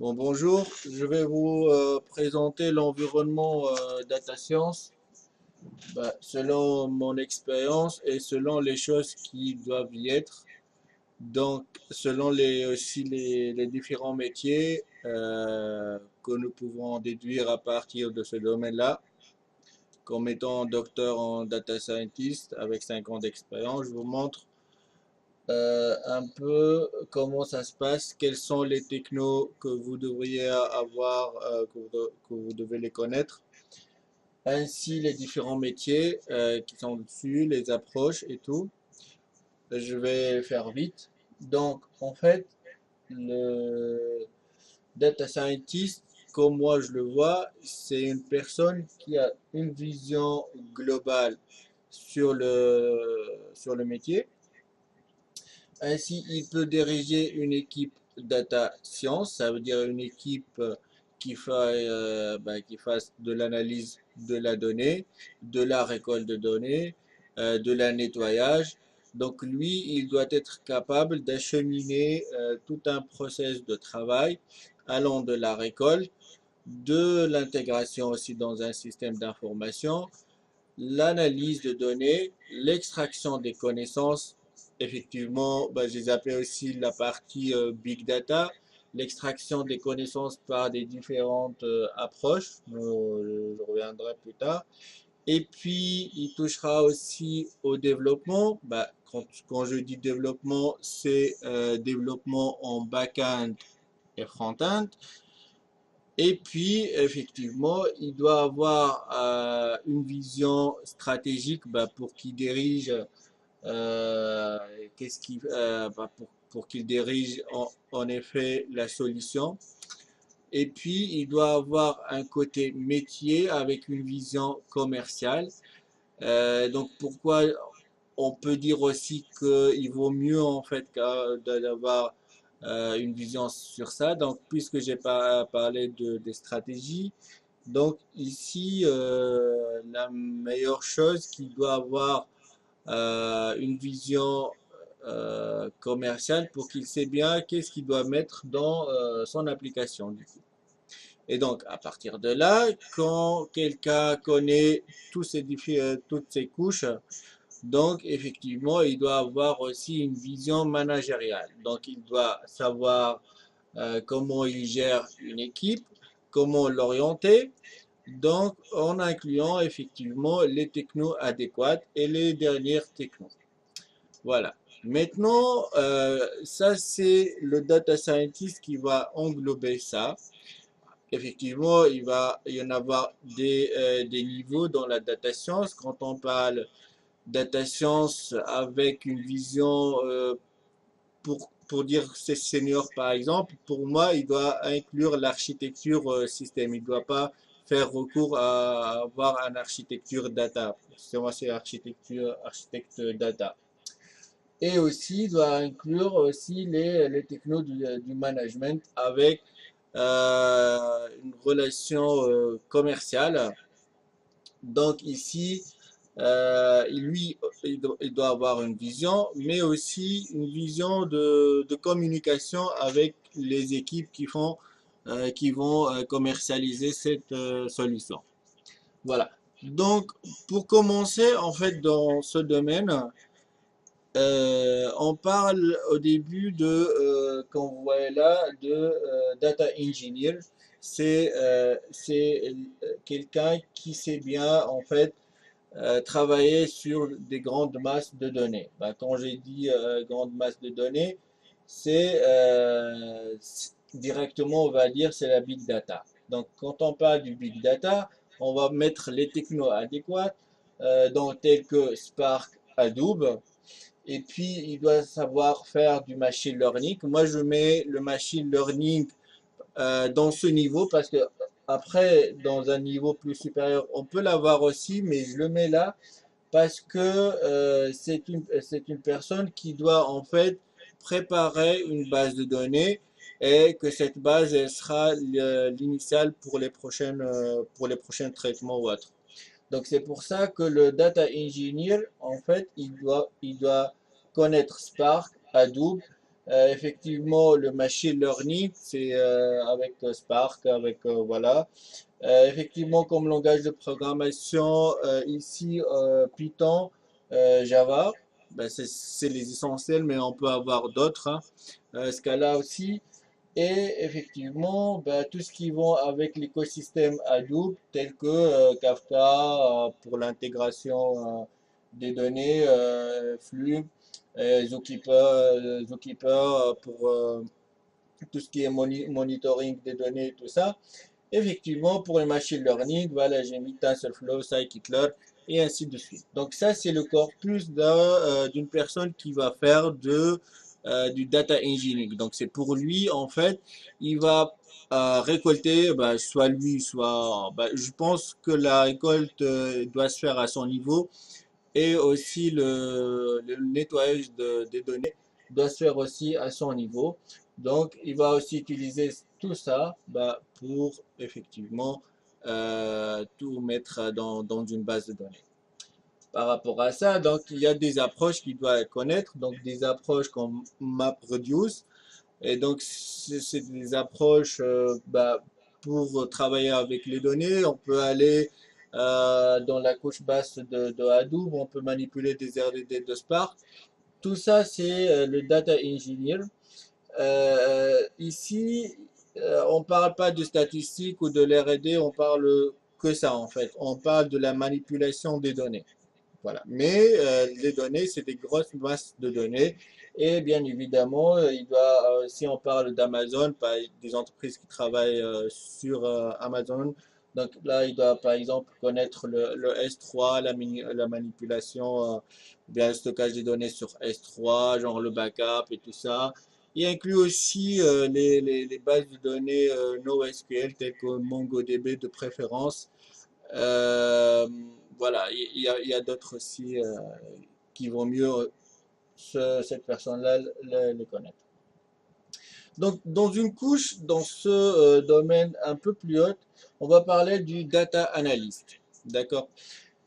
Bon, bonjour, je vais vous présenter l'environnement data science. Selon mon expérience et selon les choses qui doivent y être. Donc, selon aussi les différents métiers que nous pouvons déduire à partir de ce domaine-là. Comme étant docteur en data scientist avec 5 ans d'expérience, je vous montre un peu comment ça se passe, quels sont les technos que vous devriez avoir, que vous devez les connaître, ainsi les différents métiers qui sont dessus, les approches et tout. Je vais faire vite. Donc, en fait, le data scientist, comme moi je le vois, c'est une personne qui a une vision globale sur le métier. Ainsi, il peut diriger une équipe data science, ça veut dire une équipe qui fasse de l'analyse de la donnée, de la récolte de données, de la nettoyage. Donc lui, il doit être capable d'acheminer tout un process de travail allant de la récolte, de l'intégration aussi dans un système d'information, l'analyse de données, l'extraction des connaissances. Effectivement, je les appelle aussi la partie big data, l'extraction des connaissances par des différentes approches. Je reviendrai plus tard. Et puis, il touchera aussi au développement. Quand je dis développement, c'est développement en back-end et front-end. Et puis, effectivement, il doit avoir une vision stratégique pour qu'il dirige, qu'est-ce qui, pour qu'il dirige en effet la solution. Et puis, il doit avoir un côté métier avec une vision commerciale. Donc, pourquoi on peut dire aussi qu'il vaut mieux en fait d'avoir une vision sur ça. Donc, puisque j'ai pas parlé des stratégies, donc ici, la meilleure chose qu'il doit avoir une vision commerciale pour qu'il sait bien qu'est-ce qu'il doit mettre dans son application du coup. Et donc, à partir de là, quand quelqu'un connaît toutes ces couches, donc, effectivement, il doit avoir aussi une vision managériale. Donc, il doit savoir comment il gère une équipe, comment l'orienter, donc en incluant effectivement les technos adéquates et les dernières technos. Voilà. Maintenant, ça c'est le data scientist qui va englober ça. Effectivement, il va y en avoir des niveaux dans la data science. Quand on parle data science avec une vision pour dire c'est senior par exemple, pour moi, il doit inclure l'architecture système. Il ne doit pas faire recours à avoir une architecture data. C'est moi, c'est architecte data. Et aussi, il doit inclure aussi les technos du management avec une relation commerciale. Donc ici, il doit avoir une vision, mais aussi une vision de communication avec les équipes qui vont commercialiser cette solution. Voilà. Donc, pour commencer, en fait, dans ce domaine, on parle au début comme vous voyez là, de data engineer. C'est quelqu'un qui sait bien, en fait, travailler sur des grandes masses de données. Quand j'ai dit grande masse de données, directement, on va dire, c'est la big data. Donc, quand on parle du big data, on va mettre les technos adéquats, tels que Spark, Hadoop, et puis il doit savoir faire du machine learning. Moi, je mets le machine learning dans ce niveau parce que après, dans un niveau plus supérieur, on peut l'avoir aussi, mais je le mets là parce que c'est une personne qui doit en fait préparer une base de données et que cette base elle sera l'initiale pour les prochains traitements ou autres. Donc c'est pour ça que le data engineer en fait il doit connaître Spark, Hadoop, Effectivement, le machine learning, c'est avec Spark, avec voilà. Effectivement, comme langage de programmation, ici Python, Java, ben, c'est les essentiels, mais on peut avoir d'autres, hein. Scala aussi. Et effectivement, ben, tout ce qui va avec l'écosystème Hadoop, tel que Kafka pour l'intégration des données, flux, Zookeeper pour tout ce qui est monitoring des données, tout ça. Effectivement, pour le machine learning, voilà, j'ai mis TensorFlow, Scikit-learn et ainsi de suite. Donc ça, c'est le corpus d'une personne qui va faire du data engineering. Donc c'est pour lui, en fait, il va récolter, bah, soit lui, soit... bah, je pense que la récolte doit se faire à son niveau et aussi le nettoyage des données doit se faire aussi à son niveau. Donc, il va aussi utiliser tout ça bah, pour effectivement tout mettre dans une base de données. Par rapport à ça, donc il y a des approches qu'il doit connaître, donc des approches comme MapReduce, et donc c'est des approches bah, pour travailler avec les données. On peut aller dans la couche basse de Hadoop, on peut manipuler des RDD de Spark. Tout ça, c'est le data engineer. Ici, on ne parle pas de statistiques ou de l'R&D, on parle que ça en fait. On parle de la manipulation des données. Voilà. Mais les données, c'est des grosses masses de données. Et bien évidemment, si on parle d'Amazon, des entreprises qui travaillent sur Amazon, donc là, il doit par exemple connaître le S3, la manipulation, bien le stockage des données sur S3, genre le backup et tout ça. Il inclut aussi les bases de données NoSQL telles que MongoDB de préférence. Euh, voilà, il y a d'autres aussi qui vont mieux cette personne-là les connaître. Donc, dans une couche, dans ce domaine un peu plus haute, on va parler du data analyst. D'accord?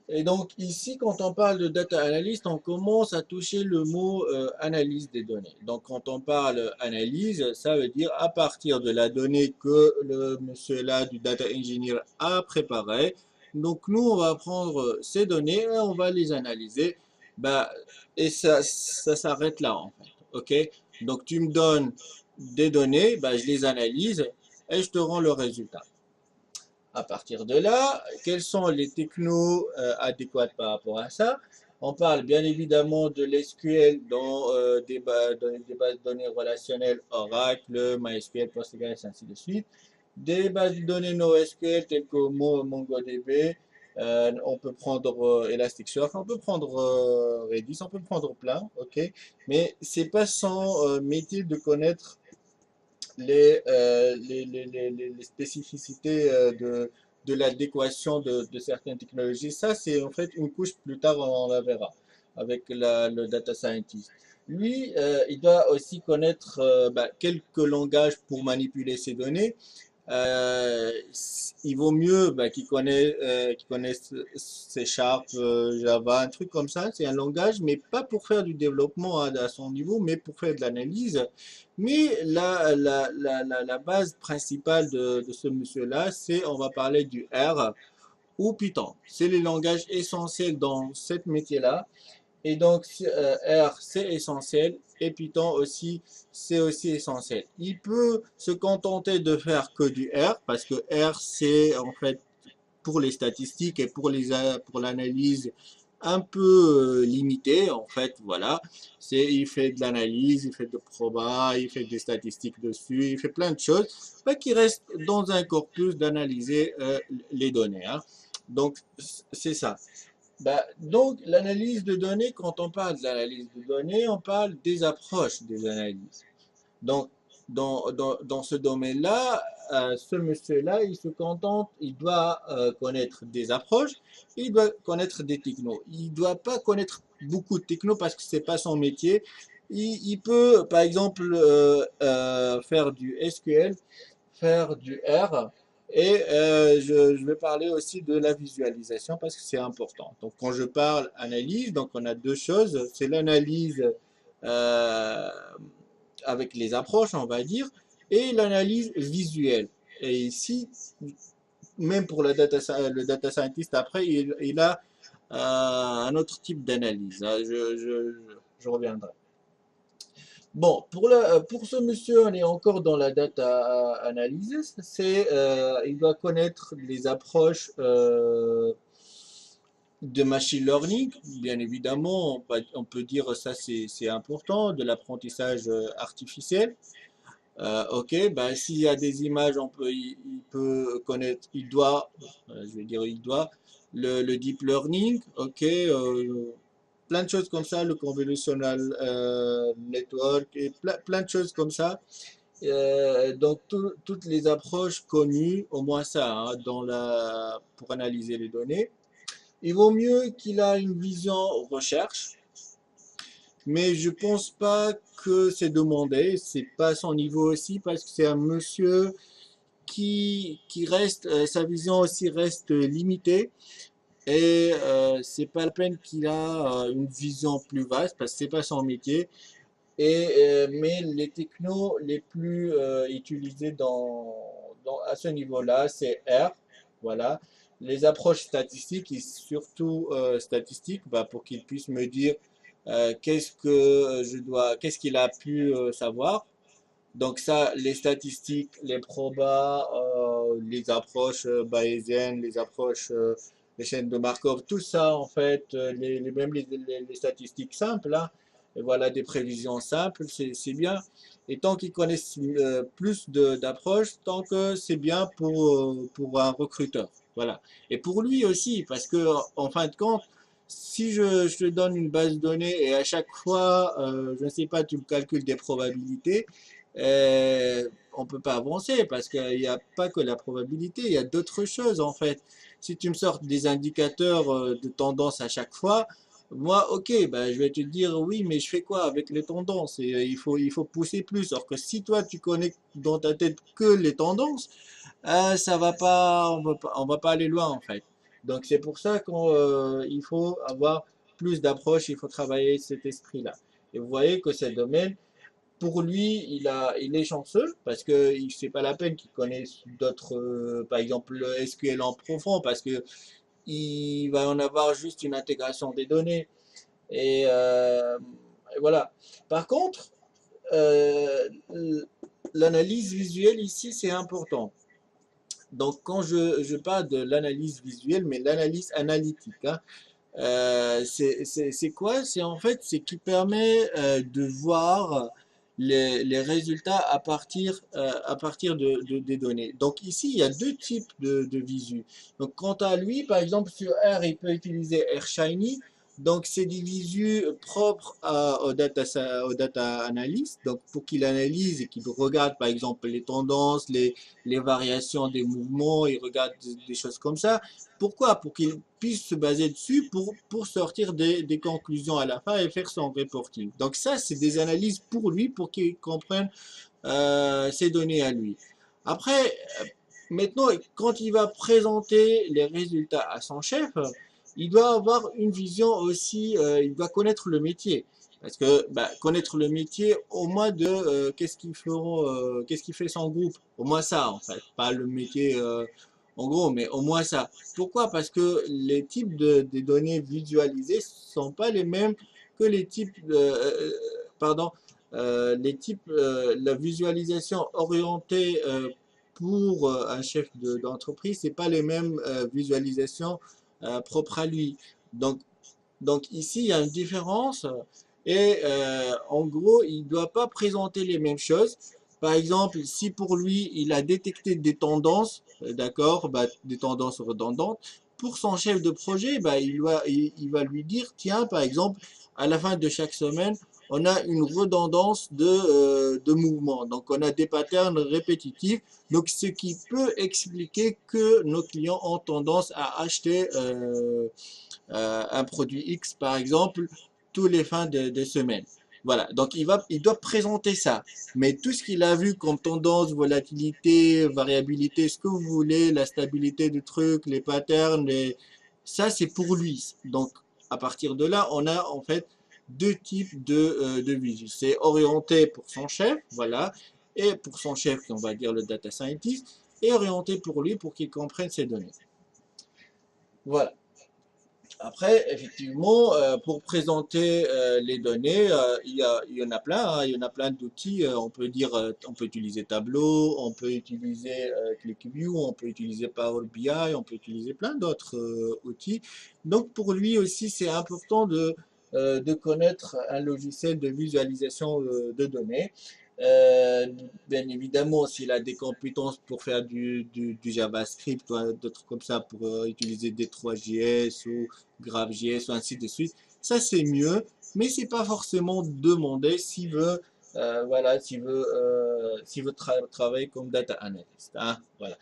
Et donc ici, quand on parle de data analyst, on commence à toucher le mot analyse des données. Donc quand on parle analyse, ça veut dire à partir de la donnée que le monsieur là du data engineer a préparée. Donc nous, on va prendre ces données et on va les analyser. Bah, et ça s'arrête là en fait. OK? Donc tu me donnes des données, bah, je les analyse et je te rends le résultat. À partir de là, quels sont les technos adéquats par rapport à ça? On parle bien évidemment de l'SQL dans des bases de données relationnelles Oracle, MySQL, Postgres, ainsi de suite. Des bases de données NoSQL telles que MongoDB. On peut prendre Elasticsearch, on peut prendre Redis, on peut prendre plein, ok. Mais c'est pas son métier de connaître les spécificités de l'adéquation de certaines technologies. Ça, c'est en fait une couche plus tard, on la verra avec le data scientist. Lui, il doit aussi connaître bah, quelques langages pour manipuler ces données. Euh, il vaut mieux bah, qu'il connaisse C Sharp, Java, un truc comme ça. C'est un langage, mais pas pour faire du développement à son niveau, mais pour faire de l'analyse. Mais la base principale de ce monsieur-là, c'est, on va parler du R ou Python. C'est les langages essentiels dans ce métier-là. Et donc, R, c'est essentiel. Et Python aussi, c'est aussi essentiel. Il peut se contenter de faire que du R, parce que R, c'est en fait pour les statistiques et pour l'analyse un peu limité, en fait, voilà. Il fait de l'analyse, il fait de proba, il fait des statistiques dessus, il fait plein de choses, bah, qui reste dans un corpus d'analyser les données, hein. Donc, c'est ça. Bah, donc, l'analyse de données, quand on parle de l'analyse de données, on parle des approches des analyses. Donc, dans ce domaine-là, ce monsieur-là, il se contente, il doit connaître des approches, il doit connaître des technos. Il ne doit pas connaître beaucoup de technos parce que ce n'est pas son métier. Il peut, par exemple, faire du SQL, faire du R, et je vais parler aussi de la visualisation parce que c'est important. Donc, quand je parle analyse, donc on a deux choses. C'est l'analyse euh, avec les approches, on va dire, et l'analyse visuelle. Et ici, même pour le data scientist, après, il a un autre type d'analyse, hein. Je reviendrai. Bon, pour ce monsieur, on est encore dans la data analysis. Il doit connaître les approches de machine learning, bien évidemment. On peut dire ça, c'est important, de l'apprentissage artificiel. Ok, ben, s'il y a des images, il peut connaître, je vais dire il doit, le deep learning, ok, plein de choses comme ça, le convolutional network, et plein de choses comme ça. Donc toutes les approches connues, au moins ça, hein, pour analyser les données. Il vaut mieux qu'il a une vision recherche, mais je pense pas que c'est demandé, c'est pas son niveau aussi, parce que c'est un monsieur qui reste, sa vision aussi reste limitée, et c'est pas la peine qu'il a une vision plus vaste, parce que c'est pas son métier. Mais les technos les plus utilisés à ce niveau-là, c'est R, voilà. Les approches statistiques et surtout statistiques, bah, pour qu'il puisse me dire qu'est-ce qu'il a pu savoir. Donc ça, les statistiques, les probas, les approches bayésiennes, les approches, les chaînes de Markov, tout ça en fait, même les statistiques simples, là, et voilà, des prévisions simples, c'est bien. Et tant qu'ils connaissent plus d'approches, tant que c'est bien pour un recruteur. Voilà. Et pour lui aussi, parce que en fin de compte, si je te donne une base de données et à chaque fois, je ne sais pas, tu me calcules des probabilités, on peut pas avancer parce qu'il n'y a pas que la probabilité, il y a d'autres choses en fait. Si tu me sors des indicateurs de tendance à chaque fois, moi, ok, bah, je vais te dire oui, mais je fais quoi avec les tendances? Et il faut pousser plus. Alors que si toi, tu connais dans ta tête que les tendances, ça va pas, on va pas aller loin en fait. Donc c'est pour ça qu'il faut avoir plus d'approche, il faut travailler cet esprit-là. Et vous voyez que ce domaine, pour lui, il est chanceux parce que c'est pas la peine qu'il connaisse d'autres, par exemple le SQL en profond, parce que il va en avoir juste une intégration des données. Et, et voilà. Par contre, euh, l'analyse visuelle ici, c'est important. Donc, quand je parle de l'analyse visuelle, mais l'analyse analytique, hein, c'est quoi? C'est en fait, c'est qui permet de voir les résultats à partir des données. Donc ici, il y a deux types de visu. Donc quant à lui, par exemple, sur R, il peut utiliser R Shiny. Donc c'est des visus propres au data analyst. Donc pour qu'il analyse et qu'il regarde, par exemple, les tendances, les variations des mouvements, il regarde des choses comme ça. Pourquoi? Pour qu'il puisse se baser dessus pour sortir des conclusions à la fin et faire son reporting. Donc ça, c'est des analyses pour lui, pour qu'il comprenne ses données à lui. Après, maintenant, quand il va présenter les résultats à son chef, il doit avoir une vision aussi, il doit connaître le métier. Parce que bah, connaître le métier, au moins de qu'est-ce qu'il fait son groupe. Au moins ça, en fait. Pas le métier en gros, mais au moins ça. Pourquoi? Parce que les types des données visualisées sont pas les mêmes que les types pardon, la visualisation orientée pour un chef d'entreprise, c'est pas les mêmes visualisations propres à lui. Donc, donc ici, il y a une différence et en gros, il ne doit pas présenter les mêmes choses. Par exemple, si pour lui, il a détecté des tendances, d'accord, bah, des tendances redondantes, pour son chef de projet, bah, il va lui dire, tiens, par exemple, à la fin de chaque semaine, on a une redondance de mouvement. Donc, on a des patterns répétitifs. Donc, ce qui peut expliquer que nos clients ont tendance à acheter un produit X, par exemple, tous les fins de semaine. Voilà, donc il doit présenter ça. Mais tout ce qu'il a vu comme tendance, volatilité, variabilité, ce que vous voulez, la stabilité du truc, les patterns, ça c'est pour lui. Donc à partir de là, on a en fait deux types de vision. C'est orienté pour son chef, voilà, et pour son chef, on va dire le data scientist, et orienté pour lui pour qu'il comprenne ses données. Voilà. Après, effectivement, pour présenter les données, il y en a plein, hein, il y en a plein d'outils. On peut dire, on peut utiliser Tableau, on peut utiliser ClickView, on peut utiliser Power BI, on peut utiliser plein d'autres outils. Donc, pour lui aussi, c'est important de connaître un logiciel de visualisation de données. Bien évidemment, s'il a des compétences pour faire du JavaScript ou d'autres comme ça, pour utiliser D3.js ou GraphJS ou ainsi de suite, ça c'est mieux, mais c'est pas forcément demandé s'il veut, voilà, s'il veut travailler comme data analyst, hein, voilà.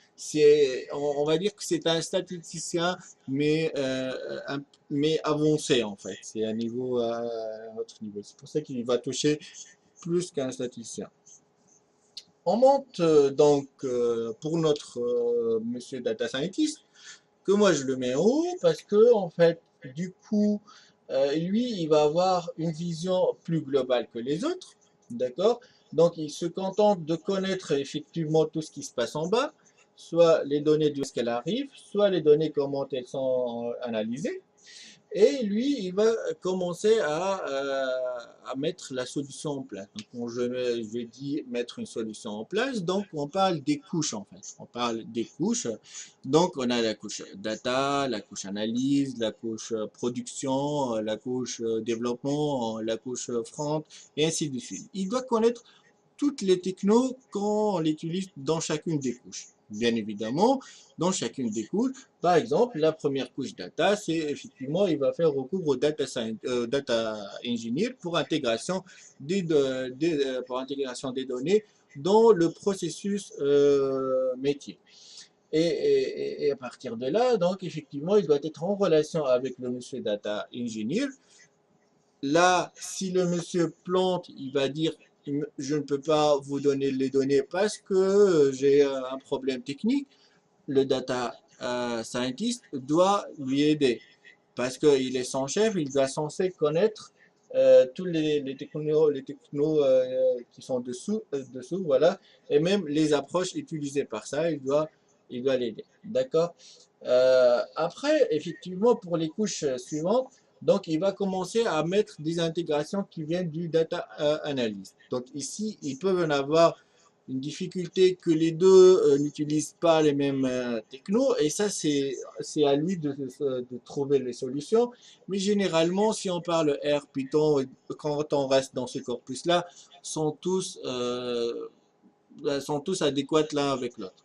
On va dire que c'est un statisticien, mais, mais avancé en fait. C'est un niveau, un autre niveau. C'est pour ça qu'il va toucher plus qu'un statisticien. On monte donc pour notre monsieur data scientist, que moi je le mets en haut parce que en fait, du coup, lui, il va avoir une vision plus globale que les autres, d'accord? Donc, il se contente de connaître effectivement tout ce qui se passe en bas, soit les données d'où est-ce qu'elles arrivent, soit les données comment elles sont analysées. Et lui, il va commencer à mettre la solution en place. Donc, quand je dis mettre une solution en place, donc on parle des couches en fait. On parle des couches. Donc, on a la couche data, la couche analyse, la couche production, la couche développement, la couche front, et ainsi de suite. Il doit connaître toutes les technos quand on l'utilise dans chacune des couches. Bien évidemment, dans chacune des couches, par exemple, la première couche data, c'est effectivement, il va faire recours au data engineer pour intégration pour intégration des données dans le processus métier. Et à partir de là, donc effectivement, il doit être en relation avec le monsieur data engineer. Là, si le monsieur plante, il va dire je ne peux pas vous donner les données parce que j'ai un problème technique. Le data scientist doit lui aider parce qu'il est son chef, il doit censé connaître tous les technos qui sont dessous, voilà, et même les approches utilisées par ça, il doit l'aider. D'accord? Après, effectivement, pour les couches suivantes, donc il va commencer à mettre des intégrations qui viennent du data analyst. Donc ici, ils peuvent en avoir une difficulté que les deux n'utilisent pas les mêmes technos et ça c'est à lui de trouver les solutions. Mais généralement, si on parle R, Python, quand on reste dans ce corpus-là, sont tous, sont tous adéquats l'un avec l'autre.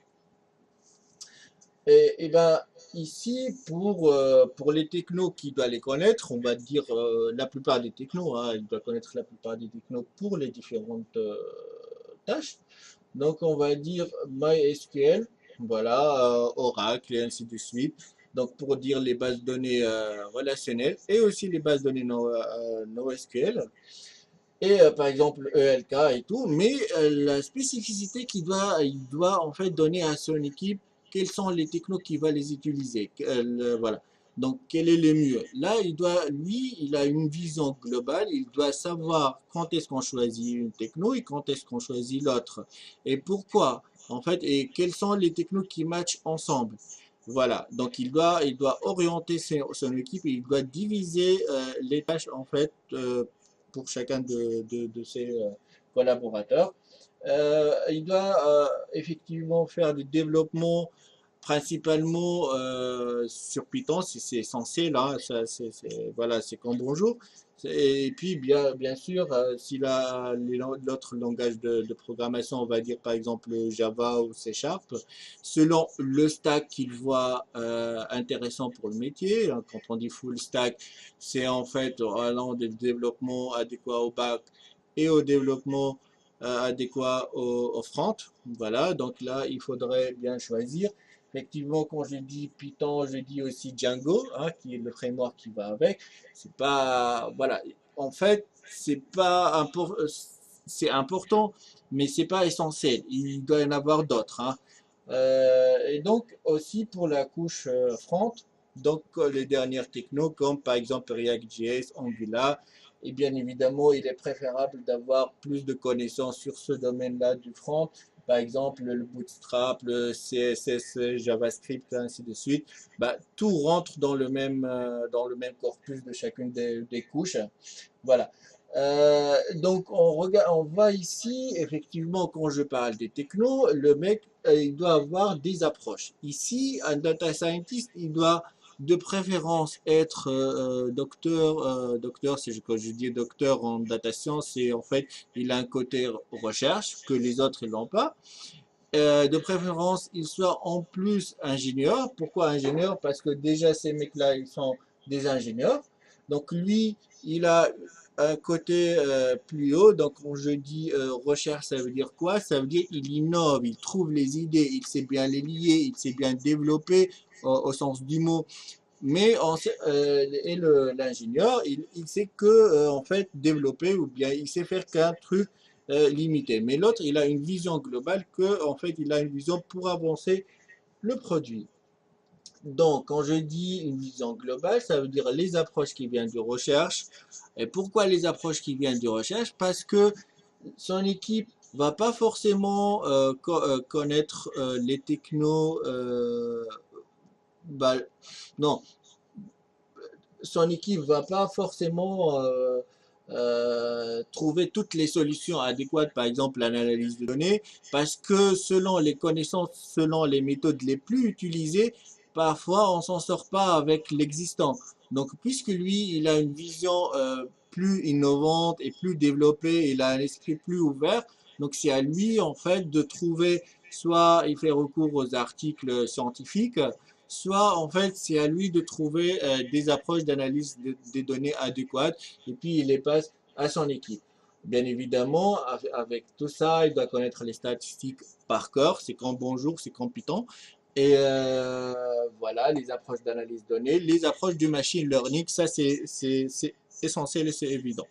Et ben ici, pour les technos qui doivent les connaître, on va dire la plupart des technos, hein, il doit connaître la plupart des technos pour les différentes tâches. Donc on va dire MySQL, voilà, Oracle et ainsi de suite. Donc pour dire les bases de données relationnelles et aussi les bases de données NoSQL. Et par exemple ELK et tout, mais la spécificité il doit en fait donner à son équipe quels sont les technos qui va les utiliser. Voilà. Donc quel est le mieux? Là, lui, il a une vision globale, il doit savoir quand est-ce qu'on choisit une techno et quand est-ce qu'on choisit l'autre. Et pourquoi, en fait, et quels sont les technos qui matchent ensemble. Voilà, donc il doit orienter son équipe et il doit diviser les tâches en fait pour chacun de ses collaborateurs. Il doit effectivement faire du développement principalement sur Python, si c'est censé, là, ça, voilà, c'est comme bonjour. Et puis, bien sûr, s'il a l'autre langage de programmation, on va dire par exemple Java ou C Sharp, selon le stack qu'il voit intéressant pour le métier. Hein, quand on dit full stack, c'est en fait allant du développement adéquat au back et au développement adéquat au front. Voilà, donc là, il faudrait bien choisir. Effectivement, quand je dis Python, je dis aussi Django, hein, qui est le framework qui va avec. C'est pas, voilà, en fait, c'est important, mais c'est pas essentiel. Il doit y en avoir d'autres, hein. Et donc aussi pour la couche front, donc les dernières technos comme par exemple React.js, Angular Et bien évidemment, il est préférable d'avoir plus de connaissances sur ce domaine-là du front. Par exemple, le Bootstrap, le CSS, JavaScript, ainsi de suite. Bah, tout rentre dans le même corpus de chacune des couches. Voilà. Donc on regarde, on voit ici, effectivement, quand je parle des technos, le mec, il doit avoir des approches. Ici, un data scientist, il doit de préférence être docteur, c'est quand je dis docteur en data science, c'est en fait, il a un côté recherche que les autres ils n'ont pas. De préférence, il soit en plus ingénieur. Pourquoi ingénieur? Parce que déjà ces mecs-là, ils sont des ingénieurs. Donc lui, il a un côté plus haut. Donc quand je dis recherche, ça veut dire quoi? Ça veut dire il innove, il trouve les idées, il sait bien les lier, il sait bien développer au sens du mot. Mais l'ingénieur, il sait que en fait développer ou bien il sait faire qu'un truc limité. Mais l'autre, il a une vision globale que en fait il a une vision pour avancer le produit. Donc, quand je dis une vision globale, ça veut dire les approches qui viennent de recherche. Et pourquoi les approches qui viennent de recherche? Parce que son équipe va pas forcément connaître les technos. Bah, non, son équipe va pas forcément trouver toutes les solutions adéquates, par exemple l'analyse de données, parce que selon les connaissances, selon les méthodes les plus utilisées, parfois on s'en sort pas avec l'existant. Donc, puisque lui, il a une vision plus innovante et plus développée, il a un esprit plus ouvert, donc c'est à lui en fait de trouver, soit il fait recours aux articles scientifiques, soit en fait c'est à lui de trouver des approches d'analyse des données adéquates et puis il les passe à son équipe. Bien évidemment, avec tout ça, il doit connaître les statistiques par cœur, c'est quand bonjour, c'est quand Python. Et voilà, les approches d'analyse de données, les approches du machine learning, ça c'est essentiel et c'est évident.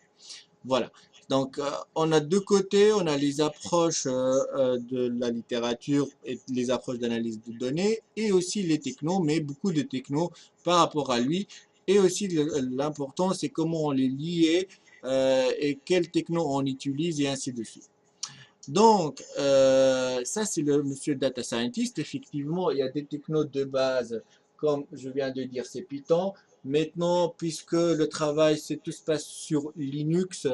Voilà. Donc, on a deux côtés, on a les approches de la littérature et les approches d'analyse de données, et aussi les technos, mais beaucoup de technos par rapport à lui. Et aussi, l'important, c'est comment on les lie et quels technos on utilise, et ainsi de suite. Donc, ça, c'est le monsieur data scientist. Effectivement, il y a des technos de base, comme je viens de dire, c'est Python. Maintenant, puisque le travail, c'est tout se passe sur Linux,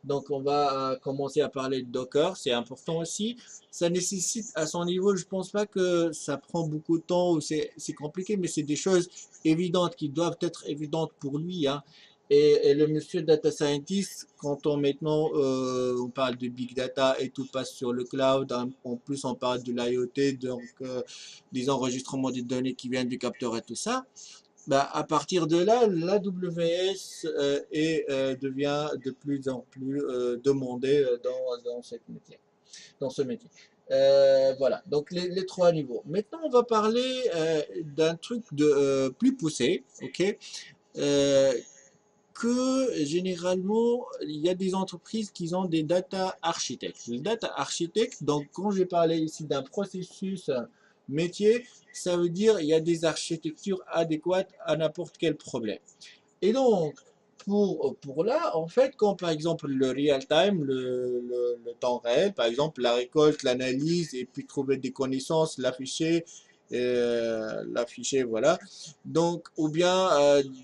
donc on va commencer à parler de Docker, c'est important aussi. Ça nécessite à son niveau, je pense pas que ça prend beaucoup de temps ou c'est compliqué, mais c'est des choses évidentes qui doivent être évidentes pour lui, hein. Et le monsieur data scientist, quand on maintenant on parle de big data et tout passe sur le cloud, en plus on parle de l'IoT, donc des enregistrements des données qui viennent du capteur et tout ça, bah, à partir de là, l'AWS devient de plus en plus demandée dans cette métier, dans ce métier. Voilà, donc les trois niveaux. Maintenant, on va parler d'un truc plus poussé, ok? Euh, que généralement, il y a des entreprises qui ont des data architectes. Les data architectes, donc quand je parlais ici d'un processus métier, ça veut dire il y a des architectures adéquates à n'importe quel problème. Et donc, pour là, en fait, quand par exemple le real time, le temps réel, par exemple la récolte, l'analyse, et puis trouver des connaissances, l'afficher, voilà. Donc, ou bien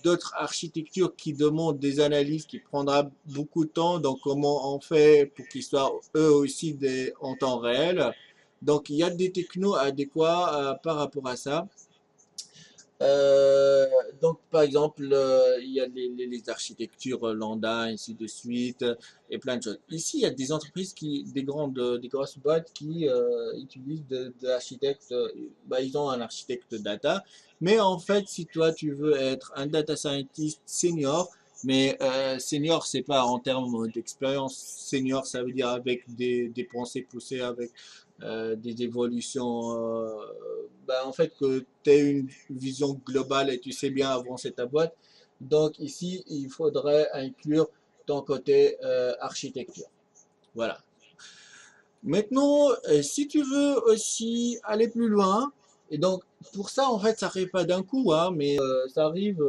d'autres architectures qui demandent des analyses qui prendra beaucoup de temps. Donc, comment on fait pour qu'ils soient eux aussi en temps réel. Donc, il y a des technos adéquats par rapport à ça. Euh, donc, par exemple, il y a les architectures lambda, ainsi de suite, et plein de choses. Ici, il y a des entreprises des grosses boîtes qui utilisent de l'architecte. Bah, ils ont un architecte data, mais en fait, si toi tu veux être un data scientist senior, mais senior, c'est pas en termes d'expérience. Senior, ça veut dire avec des pensées poussées, avec des évolutions, bah, en fait, que tu aies une vision globale et tu sais bien avancer ta boîte. Donc ici, il faudrait inclure ton côté architecture. Voilà. Maintenant, si tu veux aussi aller plus loin, Et donc, pour ça, en fait, ça arrive pas d'un coup, hein, mais ça arrive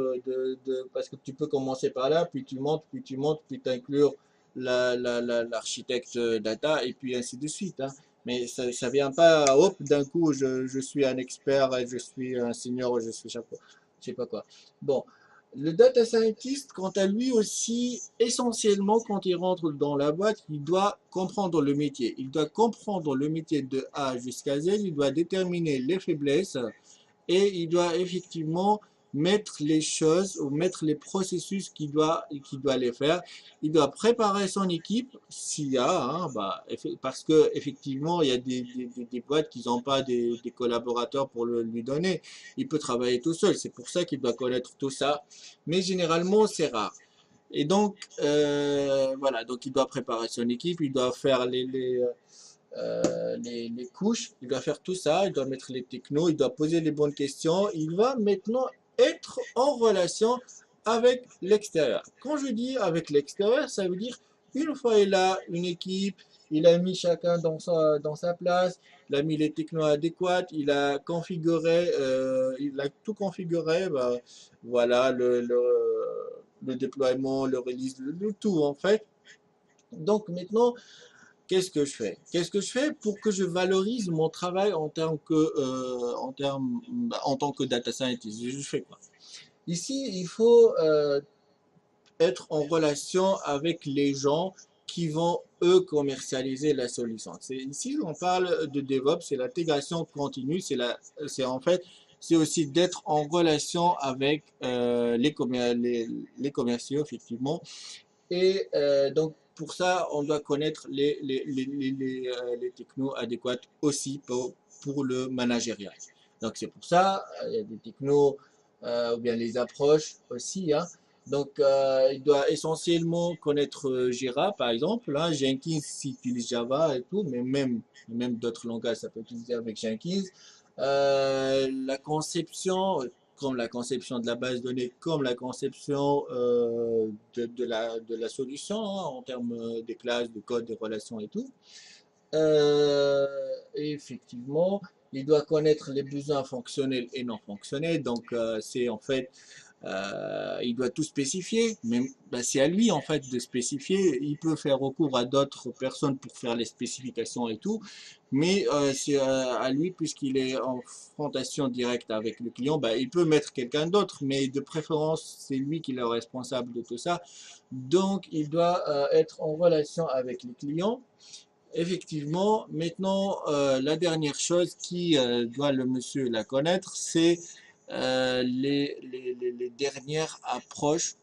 parce que tu peux commencer par là, puis tu montes, puis t'inclure l'architecte data, et puis ainsi de suite, hein. Mais ça vient pas, hop, d'un coup, je suis un expert, je suis un senior, je suis je sais pas quoi. Bon, le data scientist, quant à lui aussi, essentiellement, quand il rentre dans la boîte, il doit comprendre le métier. Il doit comprendre le métier de A jusqu'à Z, il doit déterminer les faiblesses et il doit effectivement mettre les choses ou mettre les processus qu'il doit les faire. Il doit préparer son équipe s'il y a, hein, bah, parce que effectivement il y a des boîtes qui n'ont pas des collaborateurs pour lui donner. Il peut travailler tout seul. C'est pour ça qu'il doit connaître tout ça. Mais généralement c'est rare. Et donc, voilà, donc il doit préparer son équipe, il doit faire les couches, il doit faire tout ça, il doit mettre les technos, il doit poser les bonnes questions, il va maintenant être en relation avec l'extérieur. Quand je dis avec l'extérieur, ça veut dire une fois il a une équipe, il a mis chacun dans sa place, il a mis les technos adéquats, il a tout configuré, bah, voilà le déploiement, le release, le tout en fait. Donc maintenant, qu'est-ce que je fais? Qu'est-ce que je fais pour que je valorise mon travail en tant que data scientist? Je fais quoi? Ici, il faut être en relation avec les gens qui vont, eux, commercialiser la solution. Ici, on parle de DevOps, c'est l'intégration continue, c'est en fait, c'est aussi d'être en relation avec les commerciaux, effectivement, et donc, pour ça, on doit connaître les technos adéquates aussi pour le managérial. Donc, c'est pour ça, il y a des technos ou bien les approches aussi, hein. Donc, il doit essentiellement connaître Jira, par exemple, hein. Jenkins utilise Java et tout, mais même d'autres langages, ça peut utiliser avec Jenkins. La conception, comme la conception de la base de données, comme la conception de la solution, hein, en termes des classes, de code, des relations et tout. Et effectivement, il doit connaître les besoins fonctionnels et non fonctionnels. Donc, c'est en fait, il doit tout spécifier, mais bah, c'est à lui en fait de spécifier. Il peut faire recours à d'autres personnes pour faire les spécifications et tout, mais c'est à lui puisqu'il est en confrontation directe avec le client. Bah, il peut mettre quelqu'un d'autre, mais de préférence, c'est lui qui est le responsable de tout ça. Donc, il doit être en relation avec les clients. Effectivement, maintenant, la dernière chose qui doit le monsieur la connaître, c'est les dernières approches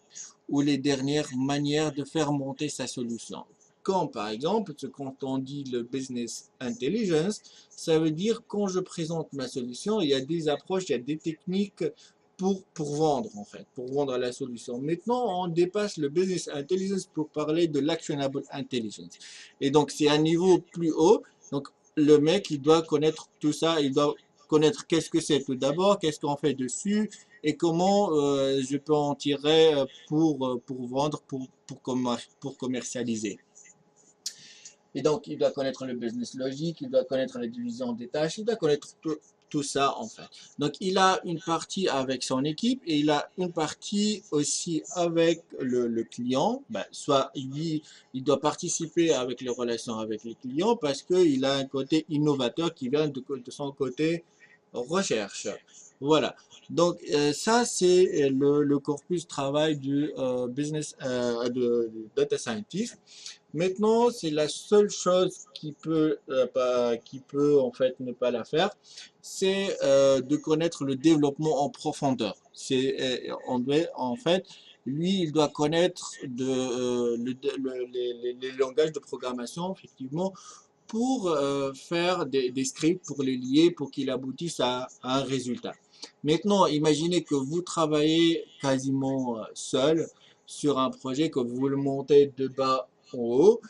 ou les dernières manières de faire monter sa solution. Quand, par exemple, quand on dit le business intelligence, ça veut dire quand je présente ma solution, il y a des approches, il y a des techniques pour vendre, en fait, pour vendre la solution. Maintenant, on dépasse le business intelligence pour parler de l'actionable intelligence. Et donc, c'est un niveau plus haut. Donc, le mec, il doit connaître tout ça, il doit connaître qu'est-ce que c'est tout d'abord, qu'est-ce qu'on fait dessus, et comment je peux en tirer pour vendre, pour commercialiser. Et donc, il doit connaître le business logique, il doit connaître la division des tâches, il doit connaître tout ça en fait. Donc, il a une partie avec son équipe et il a une partie aussi avec le client. Ben, soit il doit participer avec les relations avec les clients parce qu'il a un côté innovateur qui vient de son côté recherche. Voilà. Donc, ça, c'est le corpus travail du data scientist. Maintenant, c'est la seule chose qui peut en fait ne pas la faire, c'est de connaître le développement en profondeur. On doit, en fait, lui, il doit connaître les langages de programmation, effectivement, pour faire des scripts, pour les lier, pour qu'ils aboutissent à un résultat. Maintenant, imaginez que vous travaillez quasiment seul sur un projet, que vous le montez de bas en haut.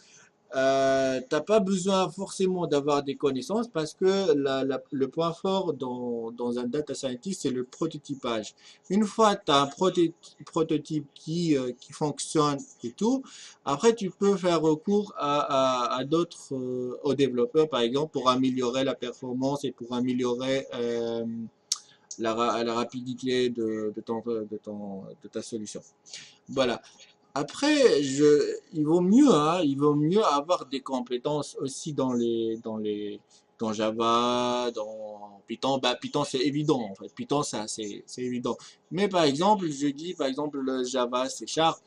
t'as pas besoin forcément d'avoir des connaissances parce que le point fort dans un data scientist, c'est le prototypage. Une fois que tu as un prototype qui fonctionne et tout, après tu peux faire recours à d'autres, aux développeurs par exemple, pour améliorer la performance et pour améliorer la rapidité de ta solution. Voilà. Après, il vaut mieux avoir des compétences aussi dans Java, dans Python. Bah, Python, c'est évident, en fait. Python, ça, c'est évident. Mais par exemple, je dis, par exemple, le Java, C Sharp,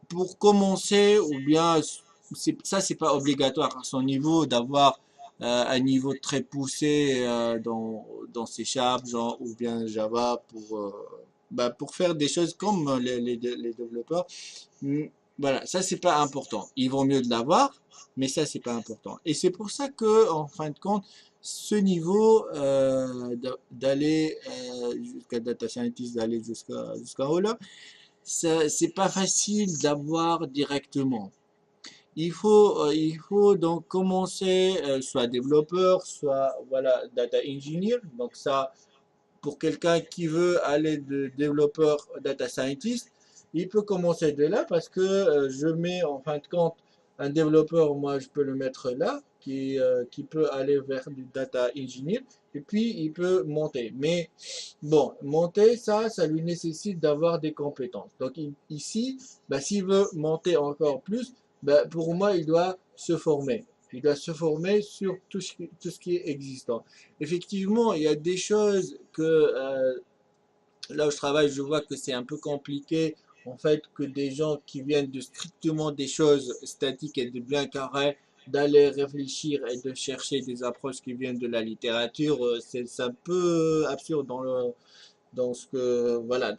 pour commencer, ou bien, ça, c'est pas obligatoire à son niveau d'avoir un niveau très poussé dans C Sharp, genre, ou bien Java pour faire des choses comme les développeurs. Mm, Voilà, ça c'est pas important. Il vaut mieux de l'avoir, mais ça c'est pas important. Et c'est pour ça que, en fin de compte, ce niveau d'aller jusqu'à data scientist, d'aller jusqu'à haut là, c'est pas facile d'avoir directement. Il faut donc commencer soit développeur, soit voilà data engineer. Donc ça, pour quelqu'un qui veut aller de développeur data scientist, il peut commencer de là parce que je mets en fin de compte un développeur, moi je peux le mettre là, qui peut aller vers du data engineer et puis il peut monter. Mais bon, monter, ça lui nécessite d'avoir des compétences. Donc ici, bah, s'il veut monter encore plus, bah, pour moi, il doit se former. Il doit se former sur tout ce qui est existant. Effectivement, il y a des choses que là où je travaille, je vois que c'est un peu compliqué. En fait, que des gens qui viennent de strictement des choses statiques et de bien carré, d'aller réfléchir et de chercher des approches qui viennent de la littérature, c'est un peu absurde dans ce que, voilà,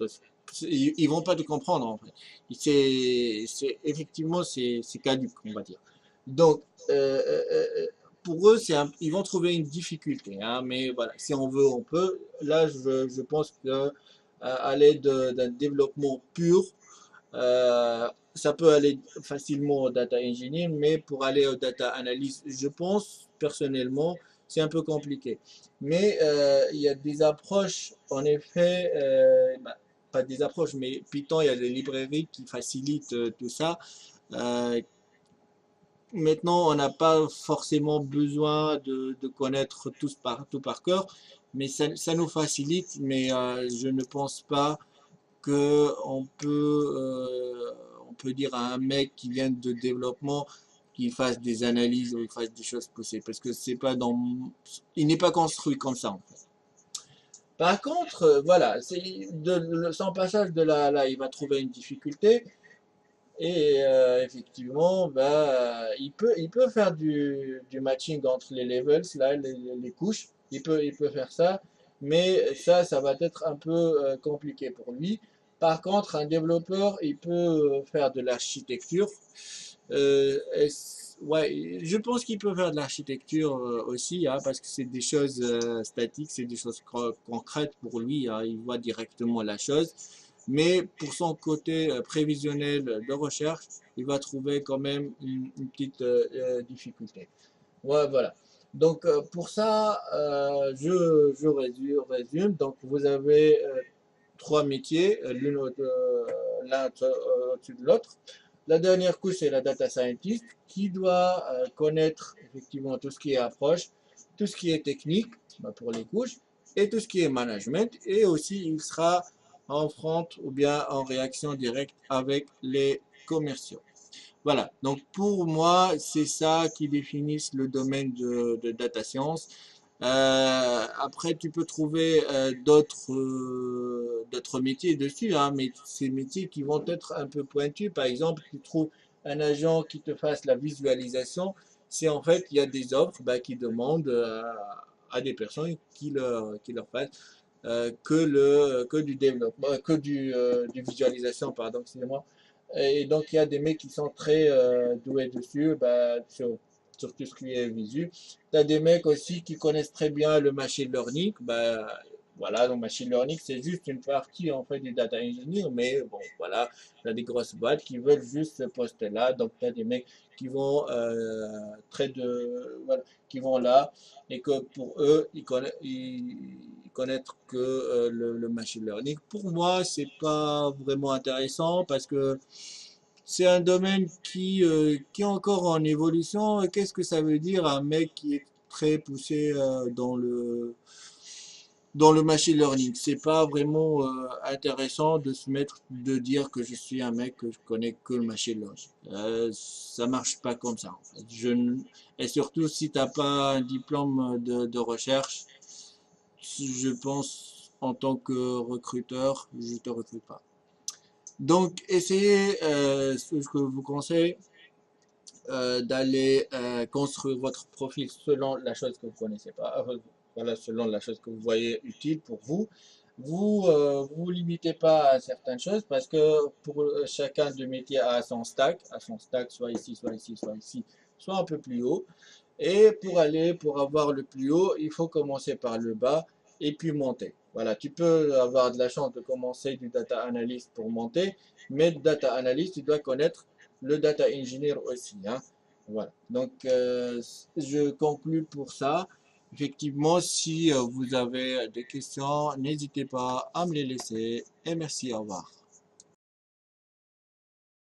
ils vont pas te comprendre en fait. Effectivement, c'est caduque, on va dire. Donc, pour eux, ils vont trouver une difficulté, hein, mais voilà, si on veut, on peut. Là, je pense que à l'aide d'un développement pur, ça peut aller facilement au data engineering, mais pour aller au data analyst, je pense personnellement, c'est un peu compliqué. Mais il y a des approches, en effet, bah, pas des approches, mais Python, il y a des librairies qui facilitent tout ça. Euh, Maintenant, on n'a pas forcément besoin de connaître tout par cœur, mais ça nous facilite, mais je ne pense pas que on peut dire à un mec qui vient de développement qu'il fasse des analyses ou qu'il fasse des choses poussées, parce que c'est pas dans, il n'est pas construit comme ça en fait. Par contre, voilà, son passage de là à là, il va trouver une difficulté. Et effectivement, bah, il peut faire du matching entre les levels, là, les couches. Il peut faire ça, mais ça va être un peu compliqué pour lui. Par contre, un développeur, il peut faire de l'architecture. Ouais, je pense qu'il peut faire de l'architecture aussi, hein, parce que c'est des choses statiques, c'est des choses concrètes pour lui, hein, il voit directement la chose. Mais pour son côté prévisionnel de recherche, il va trouver quand même une petite difficulté. Ouais, voilà. Donc pour ça, je résume. Donc vous avez trois métiers, l'un au-dessus de l'autre. La dernière couche, c'est la data scientist qui doit connaître effectivement tout ce qui est approche, tout ce qui est technique bah, pour les couches et tout ce qui est management. Et aussi, il sera en front ou bien en réaction directe avec les commerciaux. Voilà, donc pour moi, c'est ça qui définit le domaine de data science. Après, tu peux trouver d'autres métiers dessus, hein, mais ces métiers qui vont être un peu pointus. Par exemple, tu trouves un agent qui te fasse la visualisation. C'est en fait, il y a des offres bah, qui demandent à des personnes qui leur fassent que du développement, du visualisation, pardon, excusez-moi. Et donc, il y a des mecs qui sont très doués dessus, bah, sur tout ce qui est visu. Tu as des mecs aussi qui connaissent très bien le machine learning. Bah, Voilà, donc machine learning, c'est juste une partie en fait du data engineer, mais bon, voilà, il y a des grosses boîtes qui veulent juste ce poste-là, donc tu as des mecs qui vont voilà, qui vont là, et que pour eux, ils connaissent que le machine learning. Pour moi, c'est pas vraiment intéressant parce que c'est un domaine qui est encore en évolution. Qu'est-ce que ça veut dire un mec qui est très poussé dans le machine learning? C'est pas vraiment intéressant de se mettre, de dire que je suis un mec que je connais que le machine learning. Ça marche pas comme ça, en fait. Et surtout si t'as pas un diplôme de recherche, je pense en tant que recruteur, je te recrute pas. Donc, essayez, ce que je vous conseille, d'aller construire votre profil selon la chose que vous connaissez pas, voilà, selon la chose que vous voyez utile pour vous. Vous limitez pas à certaines choses parce que pour chacun de métier à son stack, soit ici, soit ici, soit ici, soit un peu plus haut. Et pour avoir le plus haut, il faut commencer par le bas et puis monter. Voilà, tu peux avoir de la chance de commencer du data analyst pour monter, mais data analyst, tu dois connaître le data engineer aussi, hein. Voilà. Donc, je conclus pour ça. Effectivement, si vous avez des questions, n'hésitez pas à me les laisser. Et merci, au revoir.